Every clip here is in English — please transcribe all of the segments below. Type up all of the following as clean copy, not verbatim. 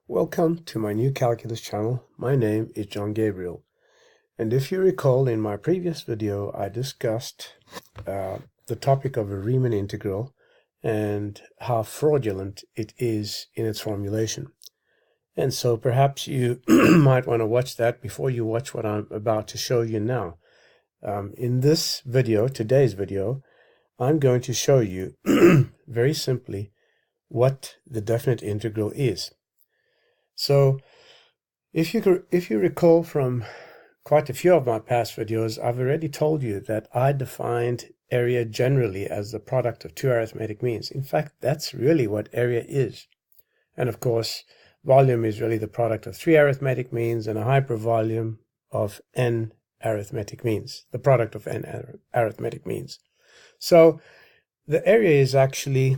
Welcome to my new calculus channel. My name is John Gabriel, and if you recall, in my previous video I discussed the topic of a Riemann integral and how fraudulent it is in its formulation. And so perhaps you might want to watch that before you watch what I'm about to show you now. In this video, today's video, I'm going to show you very simply what the definite integral is. So if you recall from quite a few of my past videos, I've already told you that I defined area generally as the product of two arithmetic means. In fact, that's really what area is. And of course, volume is really the product of three arithmetic means and a hypervolume of n arithmetic means, the product of n arithmetic means. So the area is actually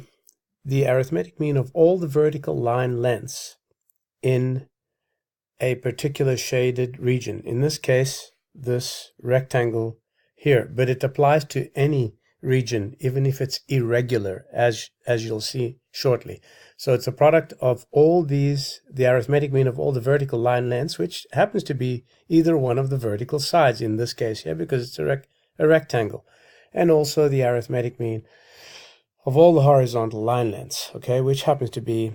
the arithmetic mean of all the vertical line lengths in a particular shaded region. In this case, this rectangle here, but it applies to any region, even if it's irregular, as you'll see shortly. So it's a product of all these, the arithmetic mean of all the vertical line lengths, which happens to be either one of the vertical sides in this case here, because it's a rectangle, and also the arithmetic mean of all the horizontal line lengths, okay, which happens to be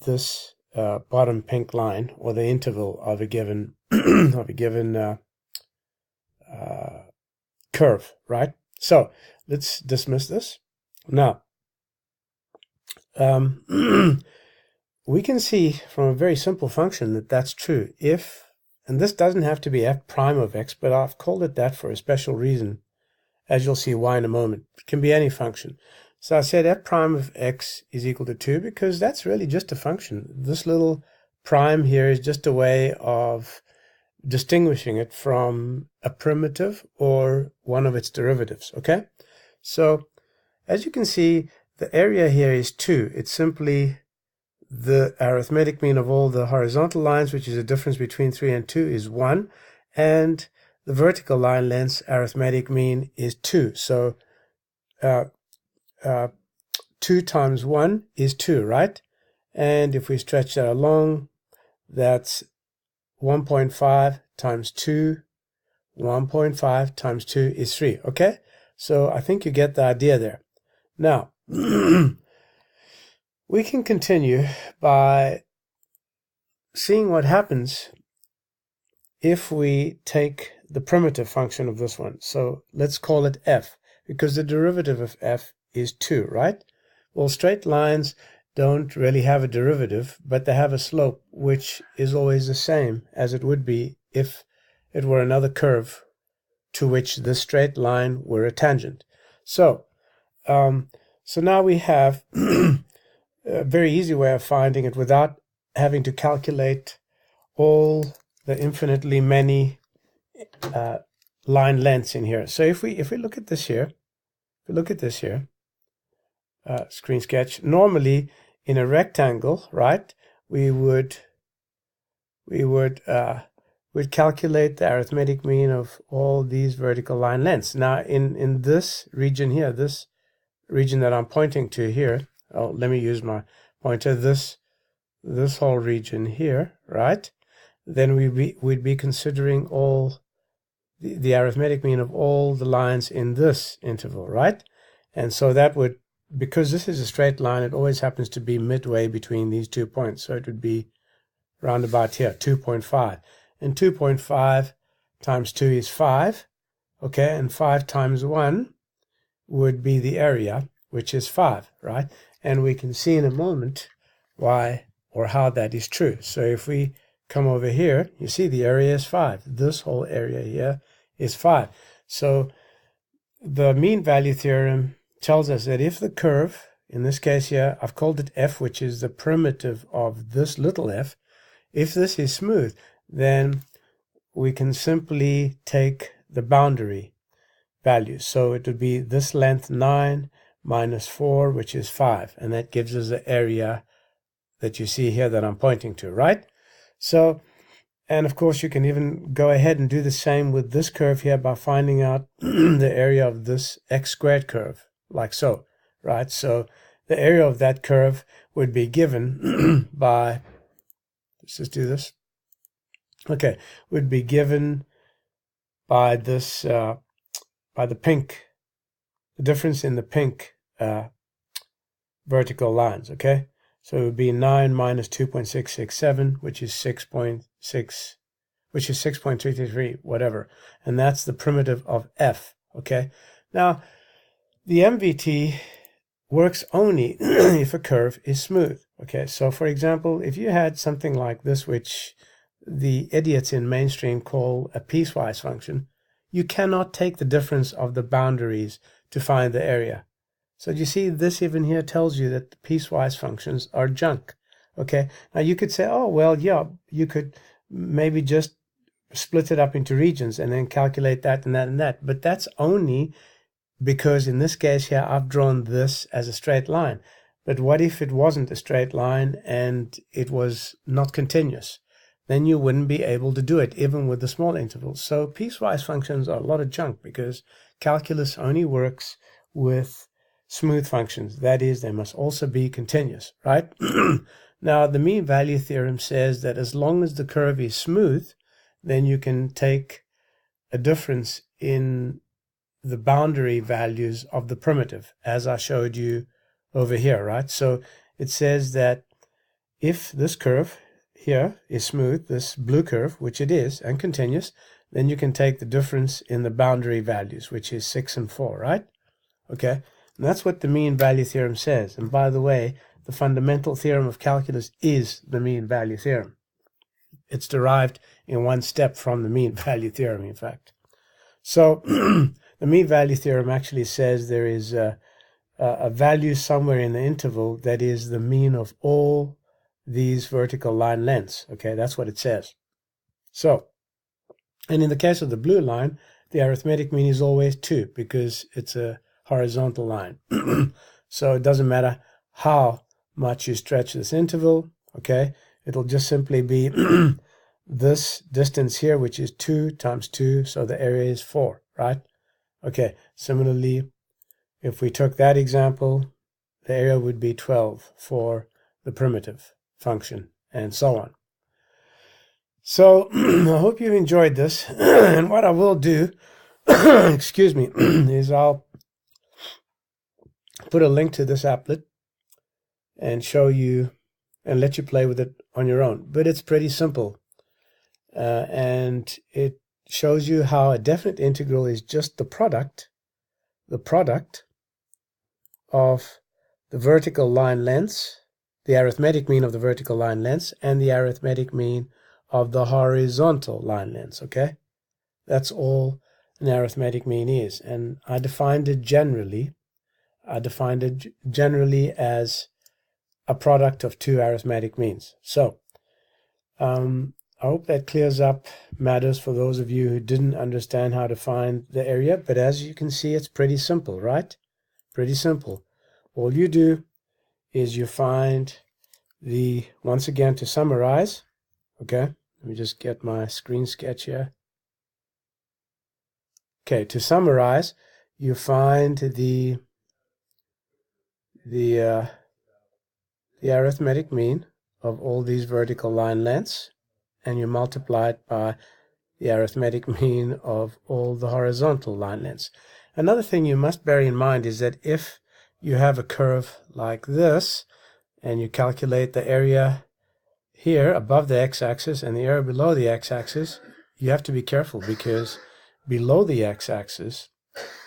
this bottom pink line, or the interval of a given curve, right? So let's dismiss this. Now, we can see from a very simple function that that's true if, and this doesn't have to be f prime of x, but I've called it that for a special reason, as you'll see why in a moment. It can be any function. So I said f prime of x is equal to 2 because that's really just a function. This little prime here is just a way of distinguishing it from a primitive or one of its derivatives, okay? So as you can see, the area here is 2. It's simply the arithmetic mean of all the horizontal lines, which is a difference between 3 and 2, is 1. And the vertical line length's arithmetic mean is 2. So 2 times 1 is 2, right? And if we stretch that along, that's 1.5 times 2. 1.5 times 2 is 3, okay? So I think you get the idea there. Now, we can continue by seeing what happens if we take the primitive function of this one. So let's call it f, because the derivative of f is 2, right? Well, straight lines don't really have a derivative, but they have a slope which is always the same as it would be if it were another curve to which this straight line were a tangent. So, so now we have a very easy way of finding it without having to calculate all the infinitely many line lengths in here. So if we look at this here, screen sketch, normally in a rectangle, right, we'd calculate the arithmetic mean of all these vertical line lengths. Now in this region here, this region that I'm pointing to here, oh, let me use my pointer, this whole region here, right, then we'd be considering all the arithmetic mean of all the lines in this interval, right? And so that would, because this is a straight line, it always happens to be midway between these 2 points. So it would be round about here, 2.5. And 2.5 times 2 is 5, okay? And 5 times 1 would be the area, which is 5, right? And we can see in a moment why or how that is true. So if we come over here, you see the area is 5. This whole area here is 5. So the mean value theorem tells us that if the curve, in this case here, I've called it f, which is the primitive of this little f, if this is smooth, then we can simply take the boundary value. So it would be this length 9 minus 4, which is 5, and that gives us the area that you see here that I'm pointing to, right? So, and of course you can even go ahead and do the same with this curve here by finding out the area of this x squared curve, like so, right? So the area of that curve would be given by let's just do this. Okay, would be given by this, by the pink, the difference in the pink vertical lines, okay? So it would be 9 minus 2.667, which is 6.6, which is 6.333, whatever. And that's the primitive of f, okay? Now, the MVT works only if a curve is smooth, okay? So, for example, if you had something like this, which the idiots in mainstream call a piecewise function, you cannot take the difference of the boundaries to find the area. So you see, this even here tells you that the piecewise functions are junk. Okay, now you could say, oh, well, yeah, you could maybe just split it up into regions and then calculate that and that and that. But that's only because in this case here, I've drawn this as a straight line. But what if it wasn't a straight line and it was not continuous? Then you wouldn't be able to do it, even with the small intervals. So piecewise functions are a lot of junk because calculus only works with smooth functions. That is, they must also be continuous, right? Now, the mean value theorem says that as long as the curve is smooth, then you can take a difference in the boundary values of the primitive, as I showed you over here, right? So it says that if this curve here is smooth, this blue curve, which it is, and continuous, then you can take the difference in the boundary values, which is 6 and 4, right? Okay. And that's what the mean value theorem says. And by the way, the fundamental theorem of calculus is the mean value theorem. It's derived in one step from the mean value theorem, in fact. So the mean value theorem actually says there is a value somewhere in the interval that is the mean of all these vertical line lengths. Okay, that's what it says. So, and in the case of the blue line, the arithmetic mean is always 2 because it's a horizontal line. So it doesn't matter how much you stretch this interval, okay? It'll just simply be this distance here, which is 2 times 2, so the area is 4, right? Okay, similarly, if we took that example, the area would be 12 for the primitive function, and so on. So I hope you enjoyed this, and what I will do, excuse me, is I'll put a link to this applet and show you and let you play with it on your own. But it's pretty simple. And it shows you how a definite integral is just the product of the vertical line lengths, the arithmetic mean of the vertical line lengths, and the arithmetic mean of the horizontal line lengths, okay? That's all an arithmetic mean is. And I defined it generally as a product of two arithmetic means. So, I hope that clears up matters for those of you who didn't understand how to find the area. But as you can see, it's pretty simple, right? Pretty simple. All you do is you find the, once again, to summarize, okay? Let me just get my screen sketch here. Okay, to summarize, you find the arithmetic mean of all these vertical line lengths, and you multiply it by the arithmetic mean of all the horizontal line lengths. Another thing you must bear in mind is that if you have a curve like this, and you calculate the area here above the x-axis and the area below the x-axis, you have to be careful because below the x-axis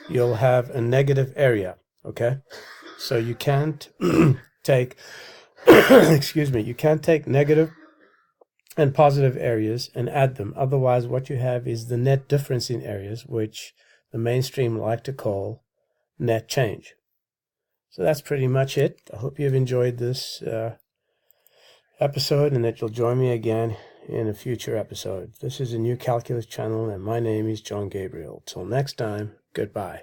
you'll have a negative area, okay? So you can't take excuse me, you can't take negative and positive areas and add them. Otherwise what you have is the net difference in areas, which the mainstream like to call net change. So that's pretty much it. I hope you've enjoyed this episode and that you'll join me again in a future episode. This is a new calculus channel and my name is John Gabriel. Till next time, goodbye.